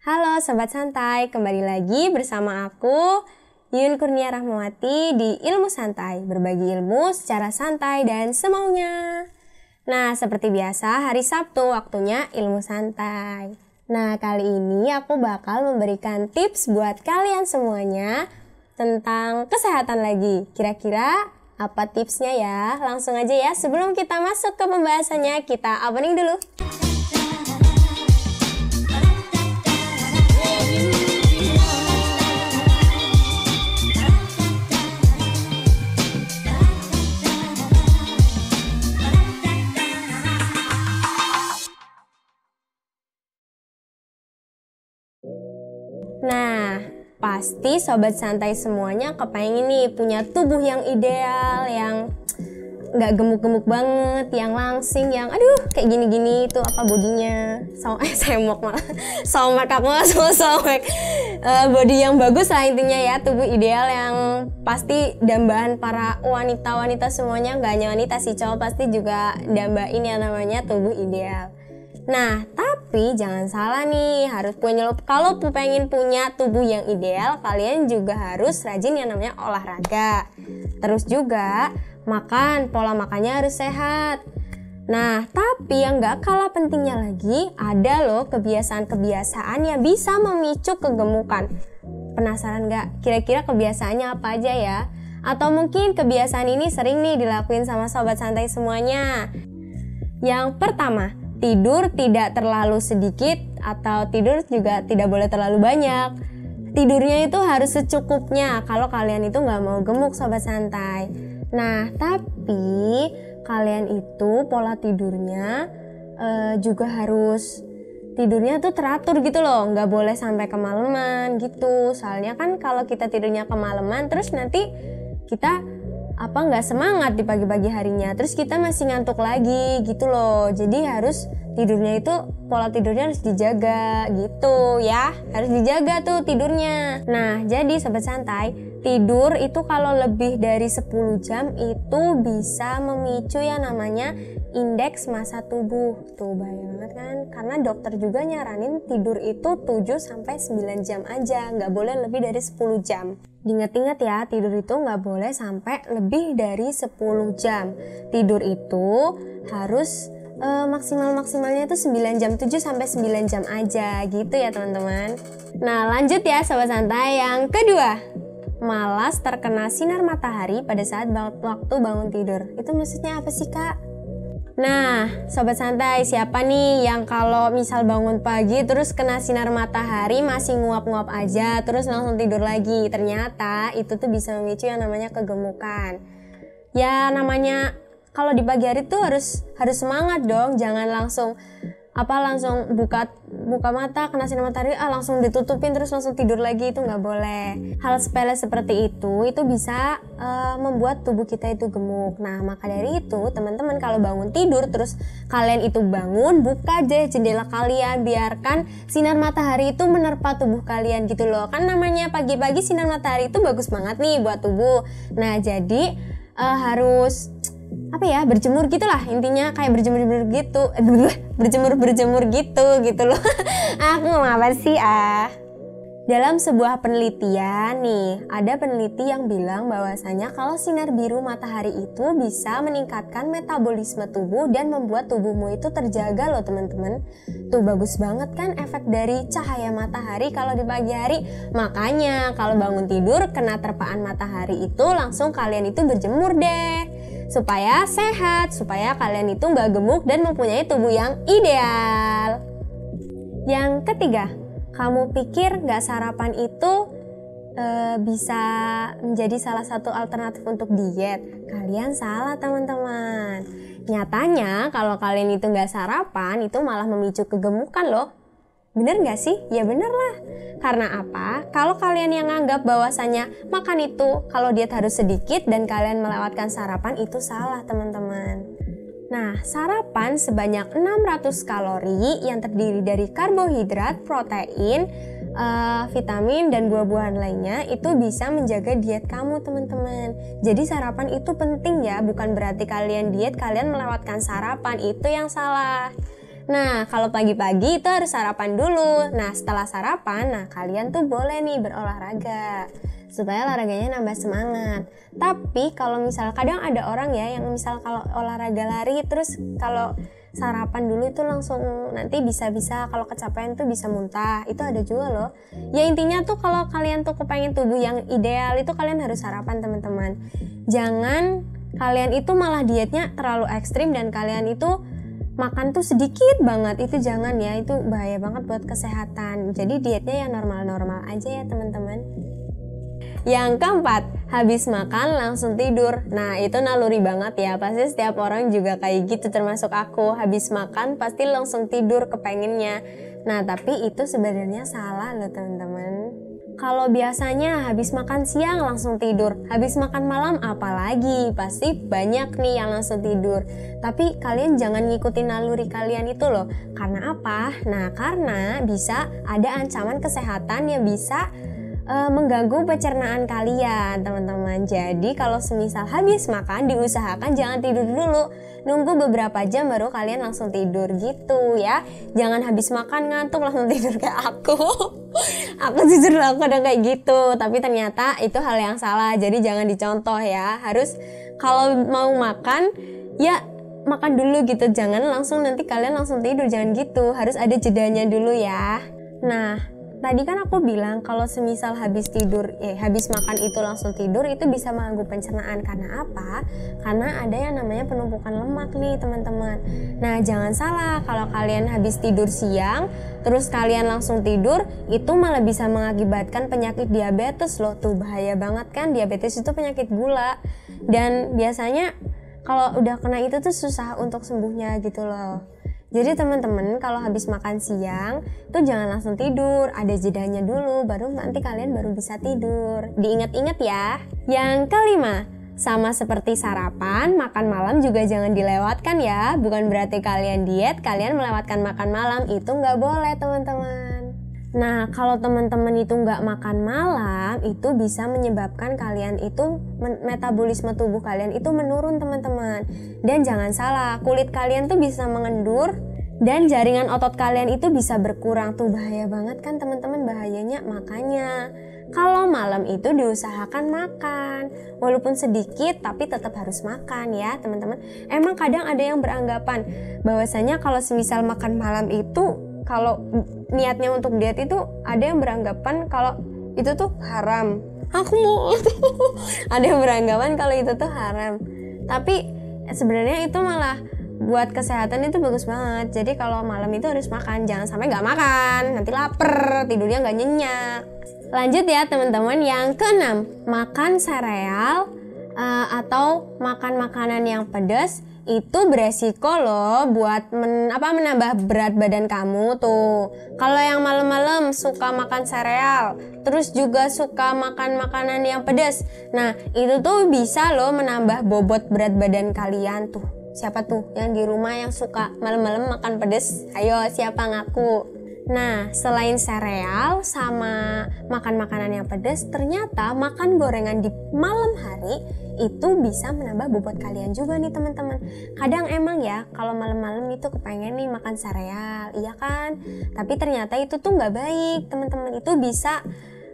Halo Sobat Santai, kembali lagi bersama aku Yun Kurnia Rahmawati di Ilmu Santai. Berbagi ilmu secara santai dan semaunya. Nah, seperti biasa hari Sabtu waktunya Ilmu Santai. Nah, kali ini aku bakal memberikan tips buat kalian semuanya tentang kesehatan lagi. Kira-kira apa tipsnya ya? Langsung aja ya, sebelum kita masuk ke pembahasannya, kita opening dulu. Nah, pasti Sobat Santai semuanya kepengen nih punya tubuh yang ideal, yang nggak gemuk-gemuk banget, yang langsing, yang aduh kayak gini-gini itu apa bodinya semok malah somek aku langsung somek body yang bagus lah intinya ya, tubuh ideal yang pasti dambaan para wanita-wanita semuanya, nggak hanya wanita sih, cowok pasti juga dambain yang namanya tubuh ideal. Nah, tapi jangan salah nih, kalau pengen punya tubuh yang ideal, kalian juga harus rajin yang namanya olahraga. Terus juga pola makannya harus sehat. Nah, tapi yang gak kalah pentingnya lagi, ada loh kebiasaan-kebiasaan yang bisa memicu kegemukan. Penasaran gak? Kira-kira kebiasaannya apa aja ya? Atau mungkin kebiasaan ini sering nih dilakuin sama Sobat Santai semuanya. Yang pertama, tidur tidak terlalu sedikit atau tidur juga tidak boleh terlalu banyak. Tidurnya itu harus secukupnya kalau kalian itu nggak mau gemuk Sobat Santai. Nah, tapi kalian itu pola tidurnya juga harus tidurnya tuh teratur gitu loh, nggak boleh sampai kemalaman gitu. Soalnya kan kalau kita tidurnya kemalaman terus nanti kita nggak semangat di pagi-pagi harinya, terus kita masih ngantuk lagi gitu loh. Jadi harus tidurnya itu, pola tidurnya harus dijaga gitu ya, harus dijaga tuh tidurnya. Nah, jadi Sobat Santai, tidur itu kalau lebih dari 10 jam itu bisa memicu yang namanya indeks massa tubuh. Tuh bahaya banget kan, karena dokter juga nyaranin tidur itu 7-9 jam aja, nggak boleh lebih dari 10 jam. Diingat-ingat ya, tidur itu nggak boleh sampai lebih dari 10 jam. Tidur itu harus maksimalnya itu 9 jam, 7-9 jam aja gitu ya teman-teman. Nah, lanjut ya Sobat Santai, yang kedua, malas terkena sinar matahari pada saat waktu bangun tidur. Itu maksudnya apa sih Kak? Nah, Sobat Santai, siapa nih yang kalau misal bangun pagi terus kena sinar matahari masih nguap-nguap aja terus langsung tidur lagi? Ternyata itu tuh bisa memicu yang namanya kegemukan. Ya namanya kalau di pagi hari tuh harus semangat dong, jangan langsung buka mata kena sinar matahari langsung ditutupin terus langsung tidur lagi, itu nggak boleh. Hal sepele seperti itu bisa membuat tubuh kita itu gemuk. Nah, maka dari itu teman-teman kalau bangun tidur terus kalian itu bangun, buka deh jendela kalian, biarkan sinar matahari itu menerpa tubuh kalian gitu loh. Kan namanya pagi-pagi sinar matahari itu bagus banget nih buat tubuh. Nah, jadi harus berjemur gitulah, intinya kayak berjemur gitu loh. Aku ngomong apa sih Dalam sebuah penelitian nih, ada peneliti yang bilang bahwasanya kalau sinar biru matahari itu bisa meningkatkan metabolisme tubuh dan membuat tubuhmu itu terjaga loh teman-teman. Tuh bagus banget kan efek dari cahaya matahari kalau di pagi hari. Makanya kalau bangun tidur kena terpaan matahari itu langsung kalian itu berjemur deh, supaya sehat, supaya kalian itu nggak gemuk dan mempunyai tubuh yang ideal. Yang ketiga, kamu pikir nggak sarapan itu bisa menjadi salah satu alternatif untuk diet? Kalian salah teman-teman. Nyatanya kalau kalian itu nggak sarapan itu malah memicu kegemukan loh. Bener nggak sih? Ya bener lah. Karena apa? Kalau kalian yang anggap bahwasanya makan itu kalau diet harus sedikit dan kalian melewatkan sarapan, itu salah teman-teman. Nah, sarapan sebanyak 600 kalori yang terdiri dari karbohidrat, protein, vitamin, dan buah-buahan lainnya itu bisa menjaga diet kamu teman-teman. Jadi sarapan itu penting ya, bukan berarti kalian diet, kalian melewatkan sarapan, itu yang salah. Nah, kalau pagi-pagi itu harus sarapan dulu. Nah, setelah sarapan, nah kalian tuh boleh nih berolahraga supaya olahraganya nambah semangat. Tapi kalau misal kadang ada orang ya yang misal kalau olahraga lari terus kalau sarapan dulu itu langsung nanti bisa-bisa kalau kecapean tuh bisa muntah. Itu ada juga loh. Ya intinya tuh kalau kalian tuh kepengen tubuh yang ideal itu kalian harus sarapan teman-teman. Jangan kalian itu malah dietnya terlalu ekstrim dan kalian itu makan tuh sedikit banget, itu jangan ya, itu bahaya banget buat kesehatan. Jadi dietnya yang normal-normal aja ya teman-teman. Yang keempat, habis makan langsung tidur. Nah itu naluri banget ya, pasti setiap orang juga kayak gitu termasuk aku. Habis makan pasti langsung tidur kepengennya. Nah tapi itu sebenarnya salah loh teman-teman. Kalau biasanya habis makan siang langsung tidur, habis makan malam apalagi, pasti banyak nih yang langsung tidur. Tapi kalian jangan ngikutin naluri kalian itu loh. Karena apa? Nah karena bisa ada ancaman kesehatan yang bisa mengganggu pencernaan kalian teman-teman. Jadi kalau semisal habis makan diusahakan jangan tidur dulu, nunggu beberapa jam baru kalian langsung tidur gitu ya. Jangan habis makan ngantuk langsung tidur kayak aku. Aku jujur aku kadang kayak gitu, tapi ternyata itu hal yang salah. Jadi jangan dicontoh ya. Harus kalau mau makan ya makan dulu gitu, jangan langsung nanti kalian langsung tidur, jangan gitu. Harus ada jedanya dulu ya. Nah tadi kan aku bilang kalau semisal habis makan itu langsung tidur itu bisa mengganggu pencernaan. Karena apa? Karena ada yang namanya penumpukan lemak nih teman-teman. Nah jangan salah, kalau kalian habis tidur siang terus kalian langsung tidur, itu malah bisa mengakibatkan penyakit diabetes loh. Tuh bahaya banget kan, diabetes itu penyakit gula. Dan biasanya kalau udah kena itu tuh susah untuk sembuhnya gitu loh. Jadi teman-teman kalau habis makan siang tuh jangan langsung tidur, ada jedanya dulu baru nanti kalian baru bisa tidur. Diingat-ingat ya. Yang kelima, sama seperti sarapan, makan malam juga jangan dilewatkan ya. Bukan berarti kalian diet, kalian melewatkan makan malam, itu nggak boleh teman-teman. Nah kalau teman-teman itu nggak makan malam, itu bisa menyebabkan kalian itu metabolisme tubuh kalian itu menurun teman-teman. Dan jangan salah, kulit kalian tuh bisa mengendur dan jaringan otot kalian itu bisa berkurang. Tuh bahaya banget kan teman-teman, bahayanya. Makanya kalau malam itu diusahakan makan, walaupun sedikit tapi tetap harus makan ya teman-teman. Emang kadang ada yang beranggapan bahwasanya kalau semisal makan malam itu, kalau niatnya untuk diet itu ada yang beranggapan kalau itu tuh haram. Aku mau ada yang beranggapan kalau itu tuh haram. Tapi sebenarnya itu malah buat kesehatan itu bagus banget. Jadi kalau malam itu harus makan, jangan sampai nggak makan, nanti lapar, tidurnya nggak nyenyak. Lanjut ya teman-teman, yang keenam, makan sereal atau makan makanan yang pedas itu beresiko loh buat menambah berat badan kamu tuh. Kalau yang malam-malam suka makan sereal, terus juga suka makan makanan yang pedas, nah itu tuh bisa loh menambah bobot berat badan kalian tuh. Siapa tuh yang di rumah yang suka malam-malam makan pedas? Ayo siapa ngaku? Nah, selain sereal sama makan makanan yang pedas, ternyata makan gorengan di malam hari itu bisa menambah bobot kalian juga nih teman-teman. Kadang emang ya kalau malam-malam itu kepengen nih makan sereal, iya kan? Tapi ternyata itu tuh nggak baik teman-teman. Itu bisa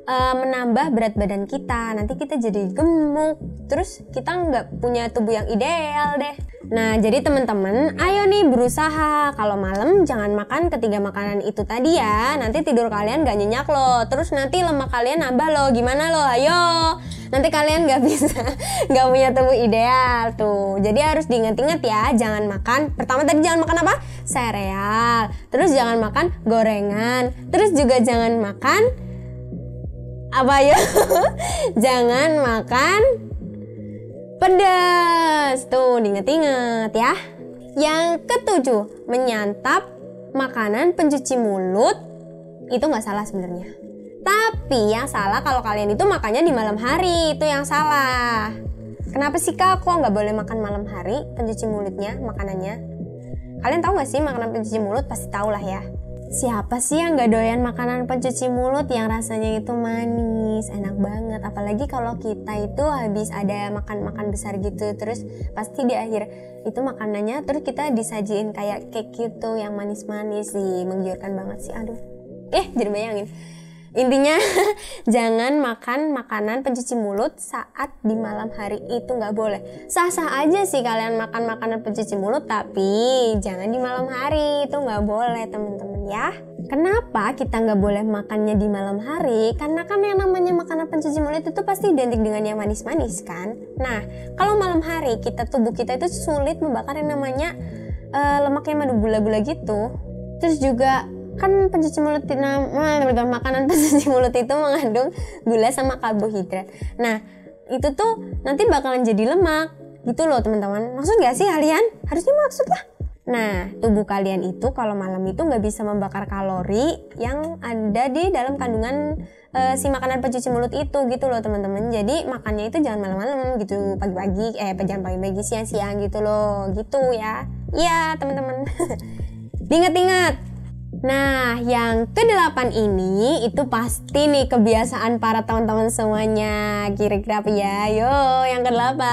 menambah berat badan kita, nanti kita jadi gemuk, terus kita nggak punya tubuh yang ideal deh. Nah jadi teman-teman, ayo nih berusaha kalau malam jangan makan ketiga makanan itu tadi ya, nanti tidur kalian nggak nyenyak loh, terus nanti lemak kalian nambah loh, gimana loh, ayo nanti kalian nggak bisa, nggak punya tubuh ideal tuh. Jadi harus diingat-ingat ya, jangan makan, pertama tadi jangan makan apa? Sereal, terus jangan makan gorengan, terus juga jangan makan apa ya? Jangan makan pedas. Tuh diinget-inget ya. Yang ketujuh, menyantap makanan pencuci mulut. Itu nggak salah sebenarnya. Tapi yang salah kalau kalian itu makannya di malam hari. Itu yang salah. Kenapa sih kak kok nggak boleh makan malam hari pencuci mulutnya, makanannya? Kalian tahu nggak sih makanan pencuci mulut? Pasti tahu lah ya. Siapa sih yang gak doyan makanan pencuci mulut yang rasanya itu manis, enak banget. Apalagi kalau kita itu habis ada makan besar gitu, terus pasti di akhir itu makanannya terus kita disajiin kayak cake gitu yang manis-manis sih, menggiurkan banget sih. Aduh, jadi bayangin. Intinya jangan makan makanan pencuci mulut saat di malam hari, itu nggak boleh. Sah-sah aja sih kalian makan makanan pencuci mulut, tapi jangan di malam hari, itu nggak boleh teman-teman ya. Kenapa kita nggak boleh makannya di malam hari? Karena kan yang namanya makanan pencuci mulut itu pasti identik dengan yang manis-manis kan. Nah, kalau malam hari tubuh kita itu sulit membakar yang namanya lemak yang madu gula-gula gitu. Terus juga kan makanan pencuci mulut itu mengandung gula sama karbohidrat. Nah, itu tuh nanti bakalan jadi lemak gitu loh teman-teman. Maksud gak sih kalian? Harusnya maksud lah. Nah, tubuh kalian itu kalau malam itu nggak bisa membakar kalori yang ada di dalam kandungan si makanan pencuci mulut itu gitu loh teman-teman. Jadi makannya itu jangan malam-malam gitu, pagi-pagi, jangan pagi-pagi, siang-siang gitu loh, gitu ya. Iya teman-teman. Diingat-ingat. Nah, yang ke-8 ini itu pasti nih kebiasaan para teman-teman semuanya. Kira-kira apa ya? Yo, yang ke-8.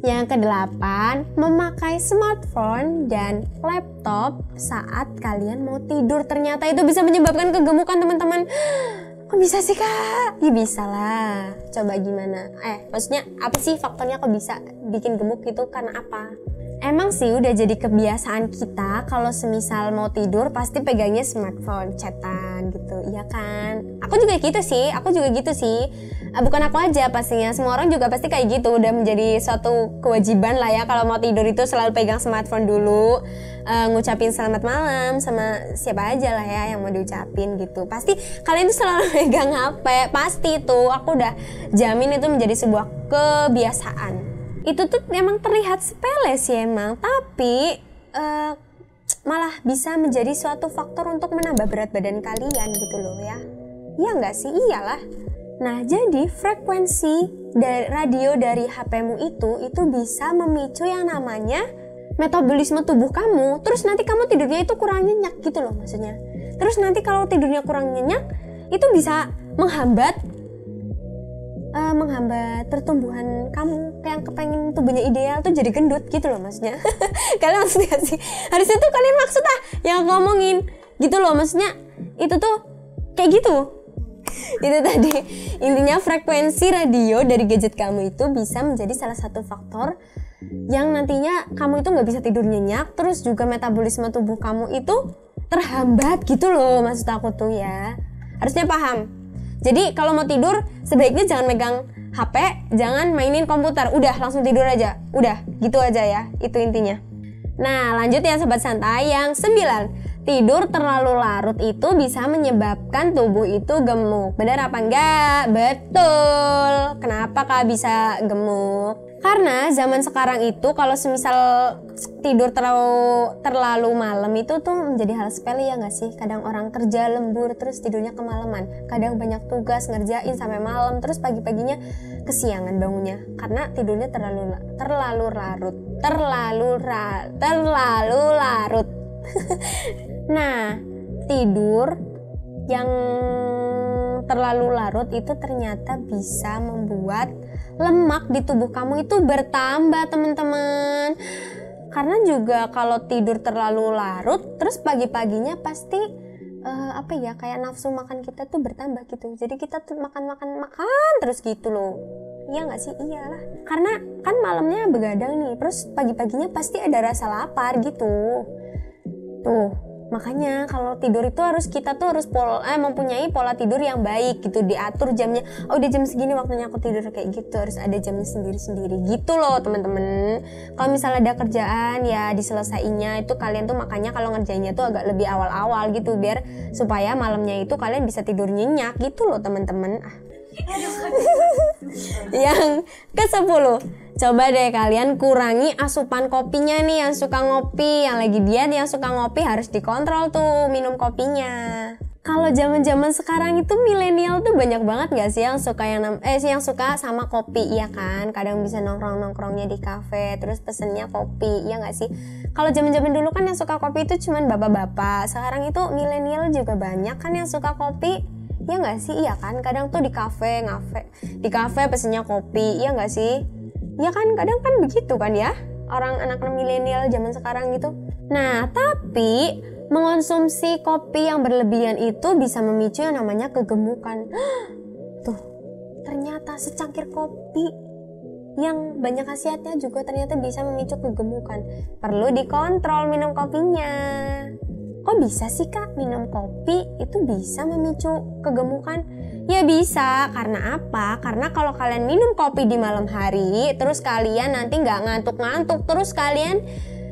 Yang ke-8, memakai smartphone dan laptop saat kalian mau tidur. Ternyata itu bisa menyebabkan kegemukan, teman-teman. Kok bisa sih, Kak? Ya bisa lah. Coba gimana? Maksudnya apa sih faktornya kok bisa bikin gemuk gitu? Karena apa? Emang sih udah jadi kebiasaan kita kalau semisal mau tidur pasti pegangnya smartphone, chatan gitu, iya kan? Aku juga gitu sih. Bukan aku aja pastinya, semua orang juga pasti kayak gitu. Udah menjadi suatu kewajiban lah ya kalau mau tidur itu selalu pegang smartphone dulu, ngucapin selamat malam sama siapa aja lah ya yang mau diucapin gitu. Pasti kalian tuh selalu pegang HP, pasti tuh. Aku udah jamin itu menjadi sebuah kebiasaan. Itu tuh emang terlihat sepele sih emang, tapi malah bisa menjadi suatu faktor untuk menambah berat badan kalian gitu loh ya. Iya nggak sih? Iyalah. Nah, jadi frekuensi dari radio dari HP-mu itu bisa memicu yang namanya metabolisme tubuh kamu. Terus nanti kamu tidurnya itu kurang nyenyak gitu loh maksudnya. Terus nanti kalau tidurnya kurang nyenyak, itu bisa menghambat pertumbuhan kamu yang kepengen tubuhnya ideal tuh jadi gendut gitu loh maksudnya. Kalian maksud gak sih? Harusnya tuh kalian maksud yang ngomongin gitu loh maksudnya. Itu tuh kayak gitu. Itu tadi intinya frekuensi radio dari gadget kamu itu bisa menjadi salah satu faktor yang nantinya kamu itu gak bisa tidur nyenyak. Terus juga metabolisme tubuh kamu itu terhambat gitu loh maksud aku tuh ya. Harusnya paham. Jadi kalau mau tidur sebaiknya jangan megang HP, jangan mainin komputer, udah langsung tidur aja, udah gitu aja ya, itu intinya. Nah lanjut ya sobat santai, yang 9, tidur terlalu larut itu bisa menyebabkan tubuh itu gemuk. Benar apa enggak? Betul. Kenapa Kak bisa gemuk? Karena zaman sekarang itu kalau semisal tidur terlalu malam itu tuh menjadi hal sepele ya nggak sih? Kadang orang kerja lembur terus tidurnya kemalaman. Kadang banyak tugas ngerjain sampai malam terus pagi-paginya kesiangan bangunnya karena tidurnya terlalu larut. Nah, tidur yang terlalu larut itu ternyata bisa membuat lemak di tubuh kamu itu bertambah teman-teman. Karena juga kalau tidur terlalu larut terus pagi-paginya pasti kayak nafsu makan kita tuh bertambah gitu. Jadi kita tuh makan terus gitu loh. Iya gak sih? Iyalah. Karena kan malamnya begadang nih, terus pagi-paginya pasti ada rasa lapar gitu. Tuh, makanya kalau tidur itu kita tuh harus mempunyai pola tidur yang baik gitu, diatur jamnya. Oh, udah jam segini waktunya aku tidur kayak gitu, harus ada jamnya sendiri-sendiri gitu loh teman-teman. Kalau misalnya ada kerjaan ya diselesainya itu kalian tuh makanya kalau ngerjainnya tuh agak lebih awal-awal gitu biar supaya malamnya itu kalian bisa tidur nyenyak gitu loh teman-teman. Yang ke-10, coba deh kalian kurangi asupan kopinya nih. Yang suka ngopi, yang lagi diet, yang suka ngopi harus dikontrol tuh minum kopinya. Kalau zaman-zaman sekarang itu milenial tuh banyak banget gak sih yang suka yang suka sama kopi, ya kan? Kadang bisa nongkrongnya di kafe, terus pesennya kopi, ya gak sih? Kalau zaman-zaman dulu kan yang suka kopi itu cuman bapak-bapak. Sekarang itu milenial juga banyak kan yang suka kopi, ya gak sih? Iya kan? Kadang tuh di kafe pesennya kopi, ya gak sih? Ya kan? Kadang kan begitu kan ya? Orang anak-anak milenial zaman sekarang gitu. Nah, tapi mengonsumsi kopi yang berlebihan itu bisa memicu yang namanya kegemukan. Tuh, ternyata secangkir kopi yang banyak khasiatnya juga ternyata bisa memicu kegemukan. Perlu dikontrol minum kopinya. Kok bisa sih Kak minum kopi itu bisa memicu kegemukan? Ya bisa, karena apa? Karena kalau kalian minum kopi di malam hari, terus kalian nanti nggak ngantuk-ngantuk, terus kalian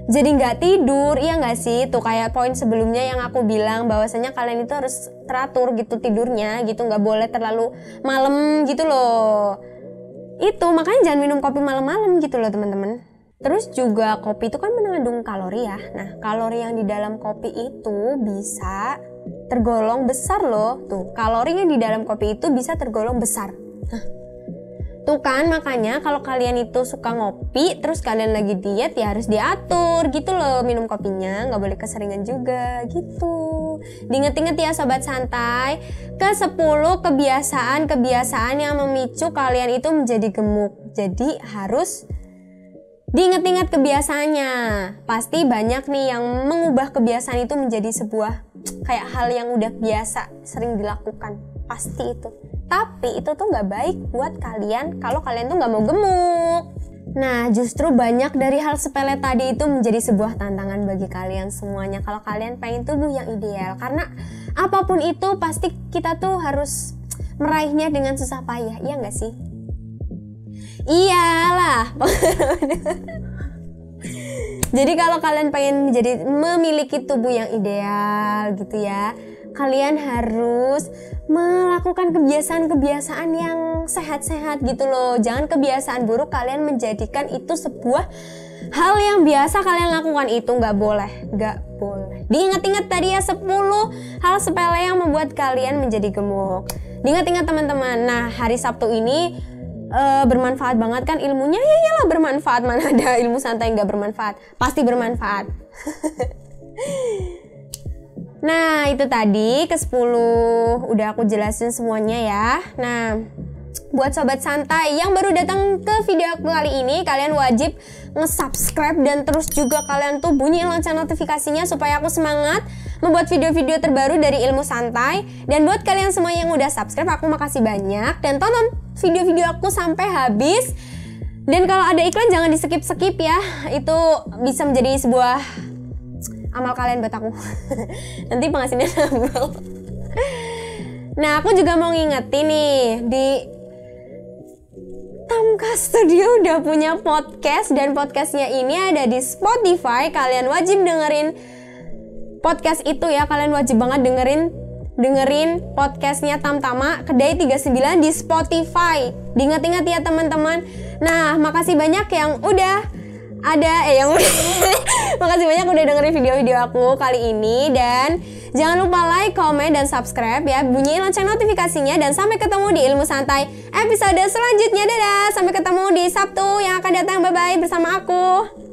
jadi nggak tidur, iya nggak sih? Tuh kayak poin sebelumnya yang aku bilang bahwasanya kalian itu harus teratur gitu tidurnya gitu, nggak boleh terlalu malam gitu loh. Itu makanya jangan minum kopi malam-malam gitu loh teman-teman. Terus juga kopi itu kan mengandung kalori ya. Nah kalori yang di dalam kopi itu bisa tergolong besar loh. Tuh kalori yang di dalam kopi itu bisa tergolong besar. Tuh kan makanya kalau kalian itu suka ngopi terus kalian lagi diet ya harus diatur gitu loh minum kopinya, nggak boleh keseringan juga gitu. Diinget-inget ya sobat santai, ke 10 kebiasaan yang memicu kalian itu menjadi gemuk. Jadi harus diinget-inget kebiasaannya. Pasti banyak nih yang mengubah kebiasaan itu menjadi sebuah kayak hal yang udah biasa sering dilakukan. Pasti itu. Tapi itu tuh gak baik buat kalian kalau kalian tuh gak mau gemuk. Nah justru banyak dari hal sepele tadi itu menjadi sebuah tantangan bagi kalian semuanya kalau kalian pengen tubuh yang ideal. Karena apapun itu pasti kita tuh harus meraihnya dengan susah payah, iya gak sih? Iyalah. Jadi kalau kalian pengen memiliki tubuh yang ideal gitu ya, kalian harus melakukan kebiasaan-kebiasaan yang sehat-sehat gitu loh. Jangan kebiasaan buruk kalian menjadikan itu sebuah hal yang biasa kalian lakukan, itu nggak boleh. Diingat-ingat tadi ya 10 hal sepele yang membuat kalian menjadi gemuk. Diingat-ingat teman-teman. Nah hari Sabtu ini bermanfaat banget kan ilmunya, ya iyalah bermanfaat, mana ada ilmu santai nggak bermanfaat, pasti bermanfaat. Nah itu tadi ke 10 udah aku jelasin semuanya ya. Nah buat sobat santai yang baru datang ke video aku kali ini, kalian wajib nge-subscribe dan terus juga kalian tuh bunyiin lonceng notifikasinya supaya aku semangat membuat video-video terbaru dari Ilmu Santai. Dan buat kalian semua yang udah subscribe, aku makasih banyak dan tonton video-video aku sampai habis. Dan kalau ada iklan jangan di-skip-skip ya, itu bisa menjadi sebuah amal kalian buat aku. Nanti penghasilannya nambah. Nah aku juga mau ngingetin nih, di Tamka Studio udah punya podcast dan podcastnya ini ada di Spotify. Kalian wajib dengerin podcast itu ya, kalian wajib banget dengerin podcastnya Tamtama Kedai 39 di Spotify. Diingat-ingat ya teman-teman. Nah makasih banyak yang udah makasih banyak udah dengerin video-video aku kali ini. Dan jangan lupa like, comment, dan subscribe ya. Bunyiin lonceng notifikasinya. Dan sampai ketemu di Ilmu Santai episode selanjutnya. Dadah, sampai ketemu di Sabtu yang akan datang. Bye-bye bersama aku.